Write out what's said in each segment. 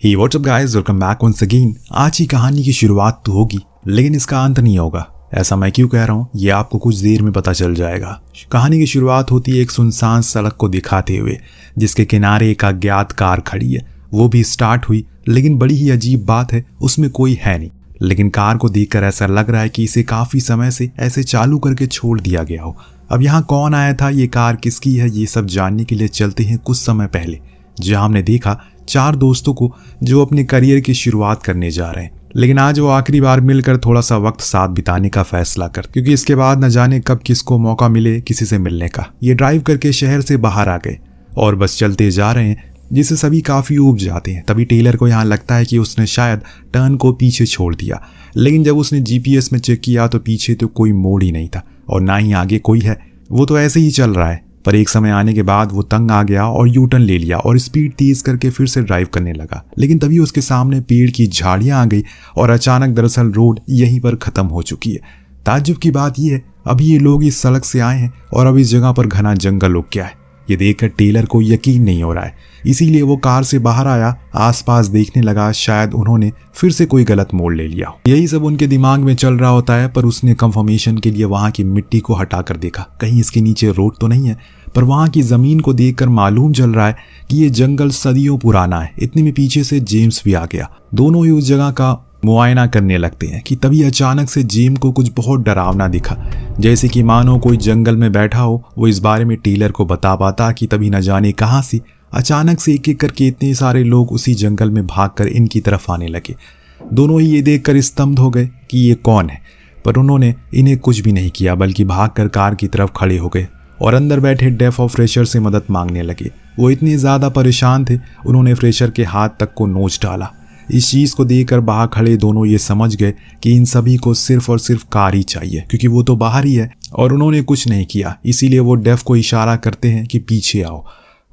ही what's up guys, welcome back once again. आज की कहानी की शुरुआत तो होगी लेकिन इसका अंत नहीं होगा। ऐसा मैं क्यों कह रहा हूँ ये आपको कुछ देर में पता चल जाएगा। कहानी की शुरुआत होती है एक सुनसान सड़क को दिखाते हुए जिसके किनारे एक अज्ञात कार खड़ी है। वो भी स्टार्ट हुई लेकिन बड़ी ही अजीब बात है उसमें कोई है नहीं। लेकिन कार को देखकर ऐसा लग रहा है कि इसे काफी समय से ऐसे चालू करके छोड़ दिया गया हो। अब यहाँ कौन आया था, ये कार किसकी है, ये सब जानने के लिए चलते हैं कुछ समय पहले, जहाँ हमने देखा 4 दोस्तों को जो अपने करियर की शुरुआत करने जा रहे हैं। लेकिन आज वो आखिरी बार मिलकर थोड़ा सा वक्त साथ बिताने का फैसला कर, क्योंकि इसके बाद न जाने कब किसको मौका मिले किसी से मिलने का। ये ड्राइव करके शहर से बाहर आ गए और बस चलते जा रहे हैं जिससे सभी काफी ऊब जाते हैं। तभी टेलर को यहाँ लगता है कि उसने शायद टर्न को पीछे छोड़ दिया, लेकिन जब उसने जीपीएस में चेक किया तो पीछे तो कोई मोड़ ही नहीं था और ना ही आगे कोई है। वो तो ऐसे ही चल रहा है। पर एक समय आने के बाद वो तंग आ गया और यू टर्न ले लिया और स्पीड तेज करके फिर से ड्राइव करने लगा। लेकिन तभी उसके सामने पेड़ की झाड़ियां आ गई और अचानक दरअसल रोड यहीं पर खत्म हो चुकी है। ताज्जुब की बात यह है अभी ये लोग इस सड़क से आए हैं और अब इस जगह पर घना जंगल उग गया है। ये देखकर टेलर को यकीन नहीं हो रहा है, इसीलिए वो कार से बाहर आया, आसपास देखने लगा शायद उन्होंने फिर से कोई गलत मोड़ ले लिया हो। यही सब उनके दिमाग में चल रहा होता है। पर उसने कंफर्मेशन के लिए वहां की मिट्टी को हटाकर देखा, कहीं इसके नीचे रोड तो नहीं है। पर वहां की जमीन को देखकर मालूम चल रहा है कि ये जंगल सदियों पुराना है। इतने में पीछे से जेम्स भी आ गया। दोनों ही उस जगह का मुआयना करने लगते हैं कि तभी अचानक से जेम को कुछ बहुत डरावना दिखा, जैसे कि मानो कोई जंगल में बैठा हो। वो इस बारे में टेलर को बता कि तभी न जाने कहां से अचानक से एक एक करके इतने सारे लोग उसी जंगल में भागकर इनकी तरफ आने लगे। दोनों ही ये देखकर स्तब्ध हो गए कि ये कौन है। पर उन्होंने इन्हें कुछ भी नहीं किया बल्कि भागकर कार की तरफ खड़े हो गए और अंदर बैठे डेफ और फ्रेशर से मदद मांगने लगे। वो इतने ज्यादा परेशान थे उन्होंने फ्रेशर के हाथ तक को नोच डाला। इस चीज को देखकर बाहर खड़े दोनों ये समझ गए कि इन सभी को सिर्फ और सिर्फ कार ही चाहिए, क्योंकि वो तो बाहर ही है और उन्होंने कुछ नहीं किया। इसीलिए वो डेफ को इशारा करते हैं कि पीछे आओ।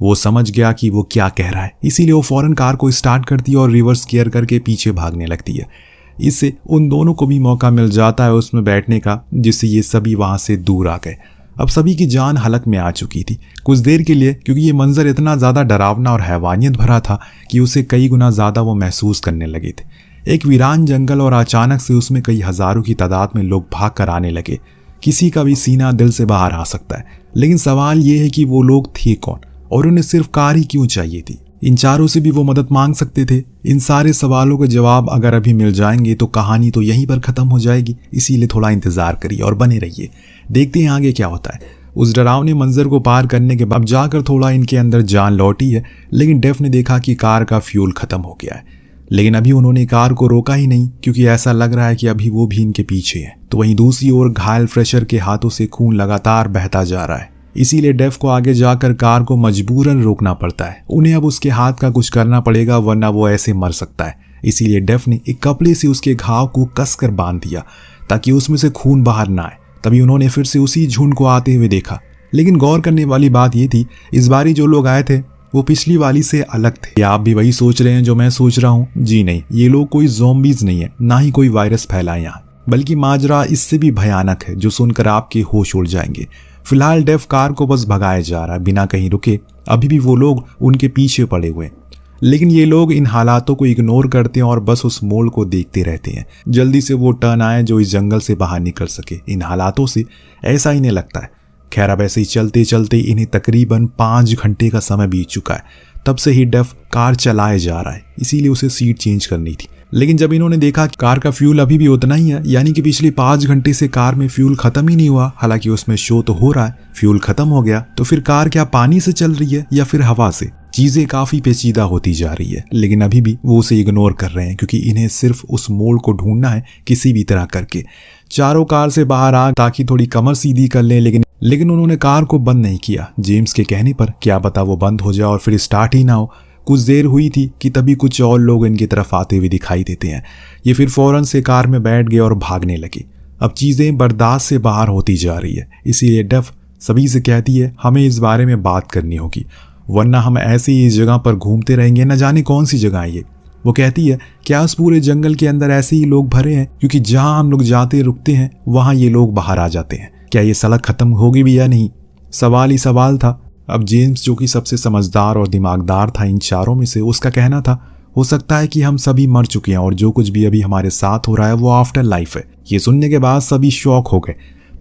वो समझ गया कि वो क्या कह रहा है, इसीलिए वो फौरन कार को स्टार्ट करती है और रिवर्स गियर करके पीछे भागने लगती है। इससे उन दोनों को भी मौका मिल जाता है उसमें बैठने का, जिससे ये सभी वहां से दूर आ गए। अब सभी की जान हलक में आ चुकी थी कुछ देर के लिए, क्योंकि ये मंजर इतना ज़्यादा डरावना और हैवानियत भरा था कि उसे कई गुना ज़्यादा वो महसूस करने लगे थे। एक वीरान जंगल और अचानक से उसमें कई हज़ारों की तादाद में लोग भाग कर आने लगे। किसी का भी सीना दिल से बाहर आ सकता है, लेकिन सवाल ये है कि वो लोग थे कौन और उन्हें सिर्फ कार ही क्यों चाहिए थी। इन चारों से भी वो मदद मांग सकते थे। इन सारे सवालों के जवाब अगर अभी मिल जाएंगे तो कहानी तो यहीं पर ख़त्म हो जाएगी। इसीलिए थोड़ा इंतज़ार करिए और बने रहिए, देखते हैं आगे क्या होता है। उस डरावने मंजर को पार करने के बाद जाकर थोड़ा इनके अंदर जान लौटी है, लेकिन डेफ ने देखा कि कार का फ्यूल खत्म हो गया है। लेकिन अभी उन्होंने कार को रोका ही नहीं, क्योंकि ऐसा लग रहा है कि अभी वो भी इनके पीछे है। तो वहीं दूसरी ओर घायल फ्रेशर के हाथों से खून लगातार बहता जा रहा है। इसीलिए डेफ को आगे जाकर कार को मजबूरन रोकना पड़ता है। उन्हें अब उसके हाथ का कुछ करना पड़ेगा, वरना वो ऐसे मर सकता है। इसीलिए डेफ ने एक कपड़े से उसके घाव को कसकर बांध दिया ताकि उसमें से खून बाहर ना आए। तभी उन्होंने फिर से उसी झुंड को आते हुए देखा। लेकिन गौर करने वाली बात यह थी, इस बारी जो लोग आए थे वो पिछली वाली से अलग थे। क्या आप भी वही सोच रहे हैं जो मैं सोच रहा हूँ? जी नहीं, ये लोग कोई ज़ॉम्बीज़ नहीं है, ना ही कोई वायरस फैला है यहाँ, बल्कि माजरा इससे भी भयानक है जो सुनकर आपके होश उड़ जाएंगे। फिलहाल डेफ कार को बस भगाया जा रहा है बिना कहीं रुके। अभी भी वो लोग उनके पीछे पड़े हुए हैं, लेकिन ये लोग इन हालातों को इग्नोर करते हैं और बस उस मोड़ को देखते रहते हैं। जल्दी से वो टर्न आए जो इस जंगल से बाहर निकल सके। इन हालातों से ऐसा इन्हें लगता है। खैर अब ऐसे ही चलते चलते इन्हें तकरीबन 5 घंटे का समय बीत चुका है। तब से ही डेफ कार चलाए जा रहा है, इसीलिए उसे सीट चेंज करनी थी। लेकिन जब इन्होंने देखा कि कार का फ्यूल अभी भी उतना ही है, यानी कि पिछले 5 घंटे से कार में फ्यूल खत्म ही नहीं हुआ, हालांकि उसमें शो तो हो रहा है फ्यूल खत्म हो गया, तो फिर कार क्या पानी से चल रही है या फिर हवा से? चीजें काफी पेचीदा होती जा रही है। लेकिन अभी भी वो उसे इग्नोर कर रहे हैं, क्योंकि इन्हें सिर्फ उस मोड़ को ढूंढना है किसी भी तरह करके। चारों कार से बाहर आ ताकि थोड़ी कमर सीधी कर लें, लेकिन उन्होंने कार को बंद नहीं किया। जेम्स के कहने पर क्या पता वो बंद हो जाए और फिर स्टार्ट ही ना हो। कुछ देर हुई थी कि तभी कुछ और लोग इनकी तरफ आते हुए दिखाई देते हैं। ये फिर फौरन से कार में बैठ गए और भागने लगे। अब चीज़ें बर्दाश्त से बाहर होती जा रही है, इसीलिए डेफ सभी से कहती है हमें इस बारे में बात करनी होगी, वरना हम ऐसे ही इस जगह पर घूमते रहेंगे, न जाने कौन सी जगह है ये। वो कहती है क्या उस पूरे जंगल के अंदर ऐसे ही लोग भरे हैं, क्योंकि जहाँ हम लोग जाते रुकते हैं वहाँ ये लोग बाहर आ जाते हैं। क्या ये सड़क खत्म होगी भी या नहीं? सवाल ही सवाल था। अब जेम्स जो कि सबसे समझदार और दिमागदार था इन चारों में से, उसका कहना था हो सकता है कि हम सभी मर चुके हैं और जो कुछ भी अभी हमारे साथ हो रहा है वो आफ्टर लाइफ है। ये सुनने के बाद सभी शॉक हो गए।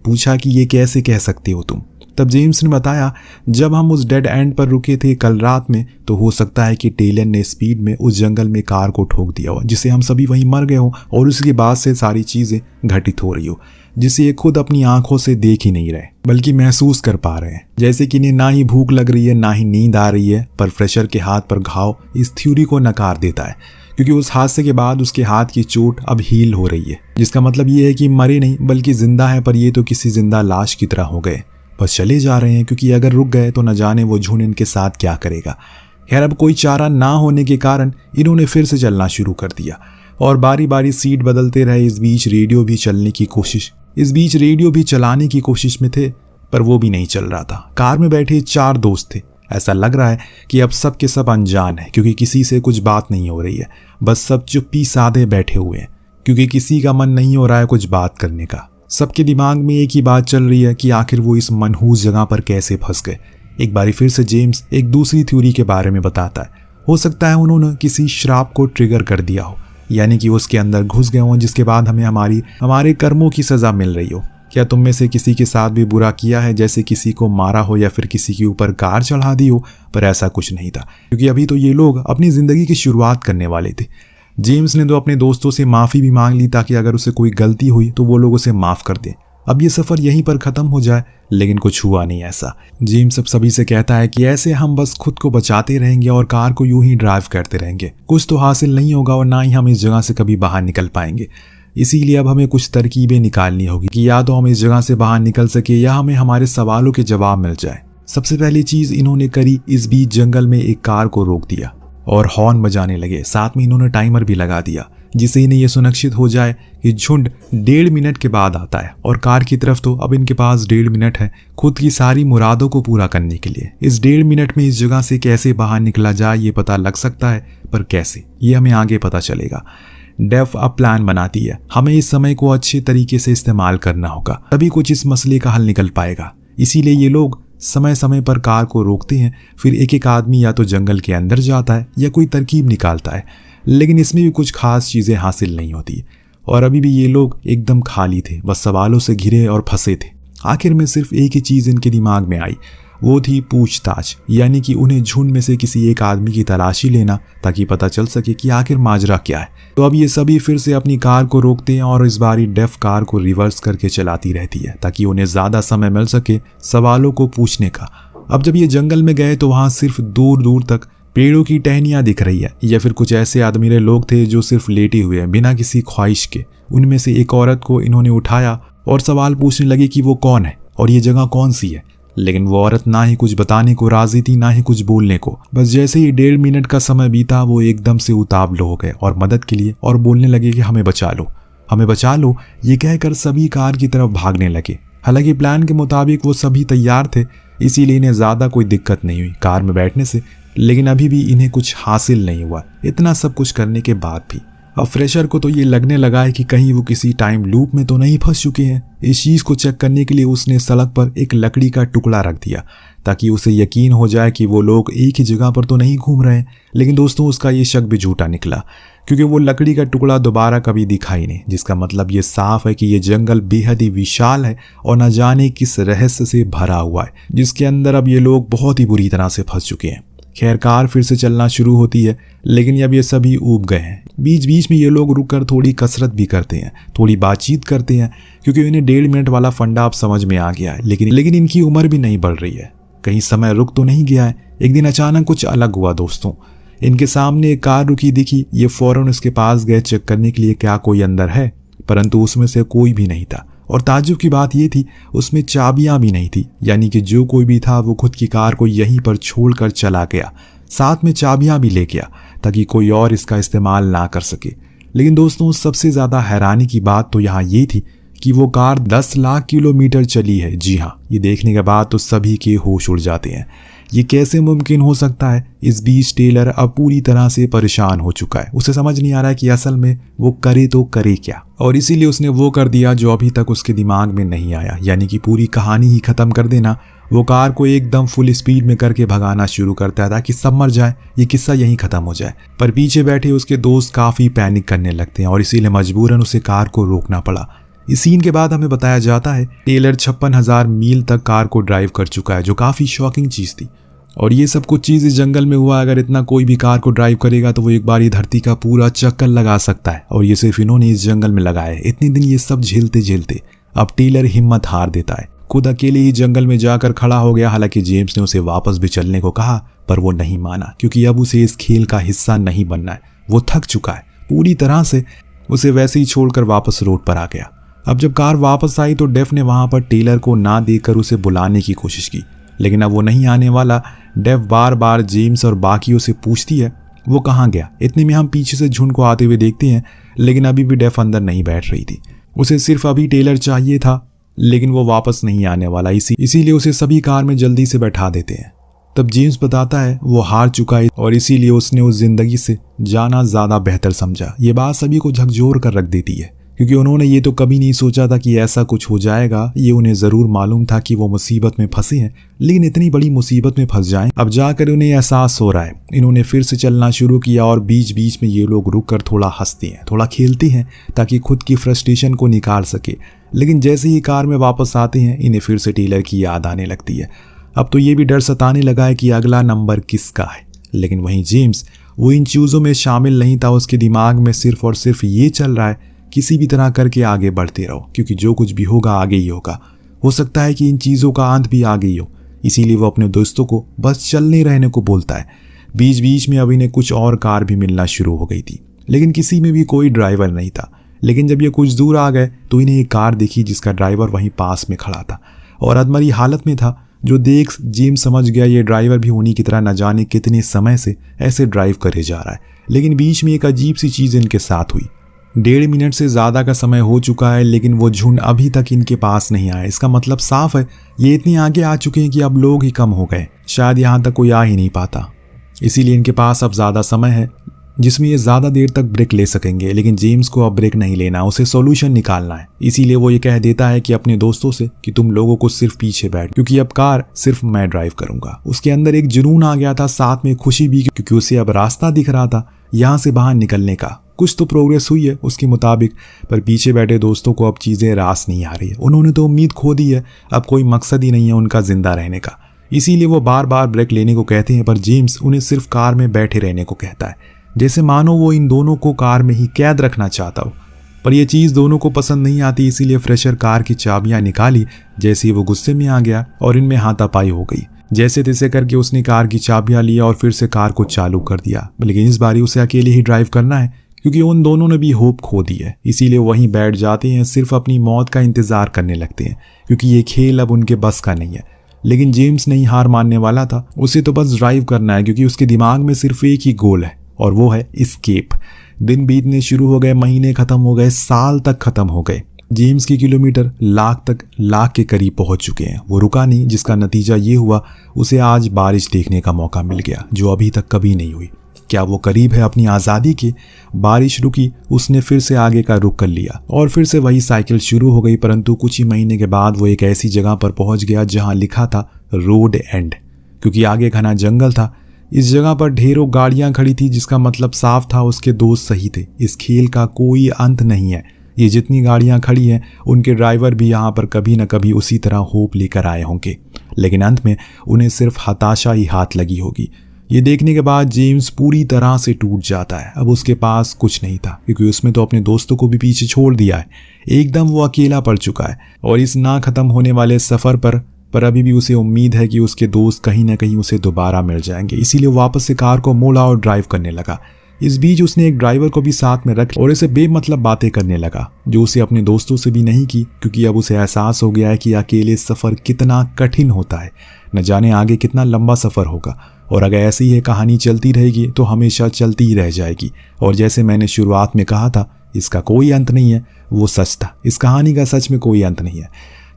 पूछा कि ये कैसे कह सकते हो तुम? तब जेम्स ने बताया, जब हम उस डेड एंड पर रुके थे कल रात में, तो हो सकता है कि टेलन ने स्पीड में उस जंगल में कार को ठोक दिया हो, जिससे हम सभी वहीं मर गए हो और उसके बाद से सारी चीजें घटित हो रही हो, जिसे ये खुद अपनी आंखों से देख ही नहीं रहे बल्कि महसूस कर पा रहे हैं। जैसे कि इन्हें ना ही भूख लग रही है ना ही नींद आ रही है। पर फ्रेशर के हाथ पर घाव इस थ्योरी को नकार देता है, क्योंकि उस हादसे के बाद उसके हाथ की चोट अब हील हो रही है, जिसका मतलब ये है कि मरे नहीं बल्कि जिंदा है, पर ये तो किसी जिंदा लाश की तरह हो गए। बस चले जा रहे हैं, क्योंकि अगर रुक गए तो न जाने वो झुंड इनके साथ क्या करेगा। खैर, अब कोई चारा ना होने के कारण इन्होंने फिर से चलना शुरू कर दिया और बारी बारी सीट बदलते रहे। इस बीच रेडियो भी चलाने की कोशिश में थे, पर वो भी नहीं चल रहा था। कार में बैठे 4 दोस्त थे। ऐसा लग रहा है कि अब सब के सब अनजान है, क्योंकि किसी से कुछ बात नहीं हो रही है। बस सब चुप्पी साधे बैठे हुए हैं, क्योंकि किसी का मन नहीं हो रहा है कुछ बात करने का। सबके दिमाग में एक ही बात चल रही है कि आखिर वो इस मनहूस जगह पर कैसे फंस गए। एक बारी फिर से जेम्स एक दूसरी थ्योरी के बारे में बताता है। हो सकता है उन्होंने किसी श्राप को ट्रिगर कर दिया हो, यानी कि उसके अंदर घुस गए हों, जिसके बाद हमें हमारे कर्मों की सजा मिल रही हो। क्या तुम में से किसी के साथ भी बुरा किया है, जैसे किसी को मारा हो या फिर किसी के ऊपर कार चढ़ा दी हो? पर ऐसा कुछ नहीं था, क्योंकि अभी तो ये लोग अपनी जिंदगी की शुरुआत करने वाले थे। जेम्स ने तो अपने दोस्तों से माफ़ी भी मांग ली, ताकि अगर उसे कोई गलती हुई तो वो लोग उसे माफ़ कर दें। अब ये सफ़र यहीं पर ख़त्म हो जाए, लेकिन कुछ हुआ नहीं ऐसा। जेम्स अब सभी से कहता है कि ऐसे हम बस खुद को बचाते रहेंगे और कार को यूं ही ड्राइव करते रहेंगे। कुछ तो हासिल नहीं होगा और ना ही हम इस जगह से कभी बाहर निकल पाएंगे। इसीलिए अब हमें कुछ तरकीबें निकालनी होगी कि या तो हम इस जगह से बाहर निकल सके या हमें हमारे सवालों के जवाब मिल जाए। सबसे पहली चीज़ इन्होंने करी, इस बीच जंगल में एक कार को रोक दिया और हॉर्न बजाने लगे। साथ में इन्होंने टाइमर भी लगा दिया, जिससे इन्हें यह सुनिश्चित हो जाए कि झुंड 1.5 मिनट के बाद आता है। और कार की तरफ तो अब इनके पास 1.5 मिनट है खुद की सारी मुरादों को पूरा करने के लिए। इस 1.5 मिनट में इस जगह से कैसे बाहर निकला जाए ये पता लग सकता है, पर कैसे ये हमें आगे पता चलेगा। डेफ अब प्लान बनाती है। हमें इस समय को अच्छे तरीके से इस्तेमाल करना होगा, तभी कुछ इस मसले का हल निकल पाएगा। इसीलिए ये लोग समय समय पर कार को रोकते हैं, फिर एक एक आदमी या तो जंगल के अंदर जाता है या कोई तरकीब निकालता है, लेकिन इसमें भी कुछ खास चीज़ें हासिल नहीं होती। और अभी भी ये लोग एकदम खाली थे, बस सवालों से घिरे और फंसे थे। आखिर में सिर्फ एक ही चीज़ इनके दिमाग में आई, वो थी पूछताछ, यानी कि उन्हें झुंड में से किसी एक आदमी की तलाशी लेना, ताकि पता चल सके कि आखिर माजरा क्या है। तो अब ये सभी फिर से अपनी कार को रोकते हैं और इस बारी डेफ कार को रिवर्स करके चलाती रहती है, ताकि उन्हें ज़्यादा समय मिल सके सवालों को पूछने का। अब जब ये जंगल में गए तो वहाँ सिर्फ दूर दूर तक पेड़ों की टहनियाँ दिख रही है, या फिर कुछ ऐसे आदमीरे लोग थे जो सिर्फ लेटे हुए हैं बिना किसी ख्वाहिश के। उनमें से एक औरत को इन्होंने उठाया और सवाल पूछने लगे कि वो कौन है और ये जगह कौन सी है। लेकिन वो औरत ना ही कुछ बताने को राजी थी ना ही कुछ बोलने को। बस जैसे ही 1.5 मिनट का समय बीता, वो एकदम से उतावले हो गए और मदद के लिए और बोलने लगे कि हमें बचा लो, हमें बचा लो। ये कहकर सभी कार की तरफ भागने लगे। हालांकि प्लान के मुताबिक वो सभी तैयार थे, इसीलिए इन्हें ज़्यादा कोई दिक्कत नहीं हुई कार में बैठने से। लेकिन अभी भी इन्हें कुछ हासिल नहीं हुआ, इतना सब कुछ करने के बाद भी। अब फ्रेशर को तो ये लगने लगा है कि कहीं वो किसी टाइम लूप में तो नहीं फंस चुके हैं। इस चीज़ को चेक करने के लिए उसने सड़क पर एक लकड़ी का टुकड़ा रख दिया, ताकि उसे यकीन हो जाए कि वो लोग एक ही जगह पर तो नहीं घूम रहे हैं। लेकिन दोस्तों, उसका ये शक भी झूठा निकला, क्योंकि वो लकड़ी का टुकड़ा दोबारा कभी दिखाई नहीं, जिसका मतलब ये साफ है कि ये जंगल बेहद ही विशाल है और न जाने किस रहस्य से भरा हुआ है, जिसके अंदर अब ये लोग बहुत ही बुरी तरह से फंस चुके हैं। खैर, कार फिर से चलना शुरू होती है, लेकिन अब ये सभी ऊब गए हैं। बीच बीच में ये लोग रुककर थोड़ी कसरत भी करते हैं, थोड़ी बातचीत करते हैं, क्योंकि इन्हें 1.5 मिनट वाला फंडा अब समझ में आ गया है। लेकिन इनकी उम्र भी नहीं बढ़ रही है, कहीं समय रुक तो नहीं गया है। एक दिन अचानक कुछ अलग हुआ दोस्तों। इनके सामने एक कार रुकी दिखी। ये फौरन उसके पास गए चेक करने के लिए क्या कोई अंदर है, परंतु उसमें से कोई भी नहीं था। और ताज्जुब की बात यह थी, उसमें चाबियां भी नहीं थी, यानी कि जो कोई भी था वो खुद की कार को यहीं पर छोड़कर चला गया, साथ में चाबियां भी ले गया, ताकि कोई और इसका इस्तेमाल ना कर सके। लेकिन दोस्तों, सबसे ज़्यादा हैरानी की बात तो यहाँ ये थी कि वो कार 10 लाख किलोमीटर चली है। जी हाँ, ये देखने के बाद तो सभी के होश उड़ जाते हैं। ये कैसे मुमकिन हो सकता है? इस बीच टेलर अब पूरी तरह से परेशान हो चुका है। उसे समझ नहीं आ रहा है कि असल में वो करे तो करे क्या, और इसीलिए उसने वो कर दिया जो अभी तक उसके दिमाग में नहीं आया, यानी कि पूरी कहानी ही खत्म कर देना वो कार को एकदम फुल स्पीड में करके भगाना शुरू करता है ताकि सब मर जाए, ये किस्सा यहीं खत्म हो जाए। पर पीछे बैठे उसके दोस्त काफी पैनिक करने लगते हैं और इसीलिए मजबूरन उसे कार को रोकना पड़ा। इस सीन के बाद हमें बताया जाता है टेलर 56,000 मील तक कार को ड्राइव कर चुका है, जो काफी शॉकिंग चीज थी। और ये सब कुछ चीज इस जंगल में हुआ। अगर इतना कोई भी कार को ड्राइव करेगा तो वो एक बार ये धरती का पूरा चक्कर लगा सकता है, और ये सिर्फ इन्होंने इस जंगल में लगाया है। इतने दिन ये सब झेलते झेलते अब टेलर हिम्मत हार देता है, खुद अकेले ही जंगल में जाकर खड़ा हो गया। हालांकि जेम्स ने उसे वापस भी चलने को कहा, पर वो नहीं माना, क्योंकि अब उसे इस खेल का हिस्सा नहीं बनना है। वो थक चुका है पूरी तरह से, उसे वैसे ही छोड़कर वापस रोड पर आ गया। अब जब कार वापस आई तो डेफ ने वहां पर टेलर को ना देखकर उसे बुलाने की कोशिश की, लेकिन अब वो नहीं आने वाला। डेफ बार बार जेम्स और बाकियों से पूछती है वो कहाँ गया। इतने में हम पीछे से झुंड को आते हुए देखते हैं, लेकिन अभी भी डेफ अंदर नहीं बैठ रही थी। उसे सिर्फ अभी टेलर चाहिए था, लेकिन वो वापस नहीं आने वाला, इसीलिए उसे सभी कार में जल्दी से बैठा देते हैं। तब जेम्स बताता है वो हार चुका है और इसीलिए उसने उस जिंदगी से जाना ज्यादा बेहतर समझा। ये बात सभी को झकझोर कर रख देती है, क्योंकि उन्होंने ये तो कभी नहीं सोचा था कि ऐसा कुछ हो जाएगा। ये उन्हें जरूर मालूम था कि वो मुसीबत में फंसे हैं, लेकिन इतनी बड़ी मुसीबत में फंस जाएं, अब जाकर उन्हें एहसास हो रहा है। इन्होंने फिर से चलना शुरू किया और बीच बीच में ये लोग रुक कर थोड़ा हंसते हैं, थोड़ा खेलते हैं, ताकि खुद की फ्रस्ट्रेशन को निकाल सके। लेकिन जैसे ही कार में वापस आते हैं, इन्हें फिर से टेलर की याद आने लगती है। अब तो ये भी डर सताने लगा है कि अगला नंबर किसका है। लेकिन वहीं जेम्स वो इन चीज़ों में शामिल नहीं था। उसके दिमाग में सिर्फ और सिर्फ ये चल रहा है, किसी भी तरह करके आगे बढ़ते रहो, क्योंकि जो कुछ भी होगा आगे ही होगा। हो सकता है कि इन चीज़ों का अंत भी आगे ही हो। इसीलिए वो अपने दोस्तों को बस चलने रहने को बोलता है। बीच बीच में अब इन्हें कुछ और कार भी मिलना शुरू हो गई थी, लेकिन किसी में भी कोई ड्राइवर नहीं था। लेकिन जब ये कुछ दूर आ गए तो इन्हें एक कार दिखी जिसका ड्राइवर वहीं पास में खड़ा था और अधमरी हालत में था, जो देख जेम्स समझ गया ये ड्राइवर भी उन्हीं की तरह न जाने कितने समय से ऐसे ड्राइव करे जा रहा है। लेकिन बीच में एक अजीब सी चीज़ इनके साथ हुई। 1.5 मिनट से ज़्यादा का समय हो चुका है, लेकिन वो झुंड अभी तक इनके पास नहीं आया। इसका मतलब साफ है ये इतने आगे आ चुके हैं कि अब लोग ही कम हो गए, शायद यहाँ तक कोई आ ही नहीं पाता। इसीलिए इनके पास अब ज़्यादा समय है जिसमें ये ज़्यादा देर तक ब्रेक ले सकेंगे। लेकिन जेम्स को अब ब्रेक नहीं लेना, उसे सॉल्यूशन निकालना है। इसीलिए वो ये कह देता है कि अपने दोस्तों से कि तुम लोगों को सिर्फ पीछे बैठ, क्योंकि अब कार सिर्फ मैं ड्राइव करूंगा। उसके अंदर एक जुनून आ गया था, साथ में खुशी भी, क्योंकि उसे अब रास्ता दिख रहा था यहाँ से बाहर निकलने का। कुछ तो प्रोग्रेस हुई है उसके मुताबिक, पर पीछे बैठे दोस्तों को अब चीज़ें रास नहीं आ रही है। उन्होंने तो उम्मीद खो दी है, अब कोई मकसद ही नहीं है उनका जिंदा रहने का। इसीलिए वो बार बार ब्रेक लेने को कहते हैं, पर जेम्स उन्हें सिर्फ कार में बैठे रहने को कहता है, जैसे मानो वो इन दोनों को कार में ही कैद रखना चाहता हो। पर यह चीज़ दोनों को पसंद नहीं आती, इसीलिए फ्रेशर कार की चाबियां निकाली। जैसे ही वो गुस्से में आ गया और इनमें हाथापाई हो गई। जैसे तैसे करके उसने कार की चाबियां लिया और फिर से कार को चालू कर दिया। लेकिन इस बारी उसे अकेले ही ड्राइव करना है, क्योंकि उन दोनों ने भी होप खो दी है। इसीलिए वहीं बैठ जाते हैं, सिर्फ अपनी मौत का इंतजार करने लगते हैं, क्योंकि ये खेल अब उनके बस का नहीं है। लेकिन जेम्स नहीं हार मानने वाला था, उसे तो बस ड्राइव करना है, क्योंकि उसके दिमाग में सिर्फ एक ही गोल है और वो है एस्केप। दिन बीतने शुरू हो गए, महीने खत्म हो गए, साल तक खत्म हो गए। जेम्स की किलोमीटर लाख के करीब पहुंच चुके हैं। वो रुका नहीं, जिसका नतीजा ये हुआ उसे आज बारिश देखने का मौका मिल गया, जो अभी तक कभी नहीं हुई। क्या वो करीब है अपनी आज़ादी के? बारिश रुकी, उसने फिर से आगे का रुख कर लिया और फिर से वही साइकिल शुरू हो गई। परंतु कुछ ही महीने के बाद वो एक ऐसी जगह पर पहुंच गया जहां लिखा था रोड एंड, क्योंकि आगे घना जंगल था। इस जगह पर ढेरों गाड़ियां खड़ी थी, जिसका मतलब साफ था उसके दोस्त सही थे। इस खेल का कोई अंत नहीं है। ये जितनी गाड़ियां खड़ी हैं उनके ड्राइवर भी यहाँ पर कभी न कभी उसी तरह होप लेकर आए होंगे, लेकिन अंत में उन्हें सिर्फ हताशा ही हाथ लगी होगी। ये देखने के बाद जेम्स पूरी तरह से टूट जाता है। अब उसके पास कुछ नहीं था, क्योंकि उसमें तो अपने दोस्तों को भी पीछे छोड़ दिया है। एकदम वो अकेला पड़ चुका है और इस ना खत्म होने वाले सफर पर अभी भी उसे उम्मीद है कि उसके दोस्त कहीं ना कहीं उसे दोबारा मिल जाएंगे। इसीलिए वापस से कार को मोड़ा और ड्राइव करने लगा। इस बीच उसने एक ड्राइवर को भी साथ में रख और इसे बेमतलब बातें करने लगा, जो उसे अपने दोस्तों से भी नहीं की, क्योंकि अब उसे एहसास हो गया है कि अकेले सफ़र कितना कठिन होता है। न जाने आगे कितना लंबा सफ़र होगा, और अगर ऐसी ही कहानी चलती रहेगी तो हमेशा चलती ही रह जाएगी। और जैसे मैंने शुरुआत में कहा था, इसका कोई अंत नहीं है, वो सच था। इस कहानी का सच में कोई अंत नहीं है।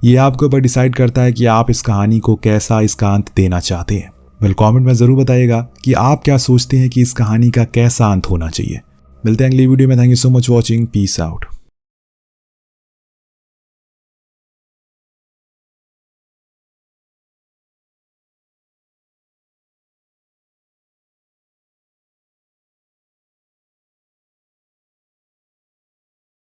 ये आपके ऊपर डिसाइड करता है कि आप इस कहानी को कैसा इसका अंत देना चाहते हैं। वेल, कमेंट में ज़रूर बताइएगा कि आप क्या सोचते हैं कि इस कहानी का कैसा अंत होना चाहिए। मिलते हैं अगली वीडियो में। Thank you so much watching. Peace out.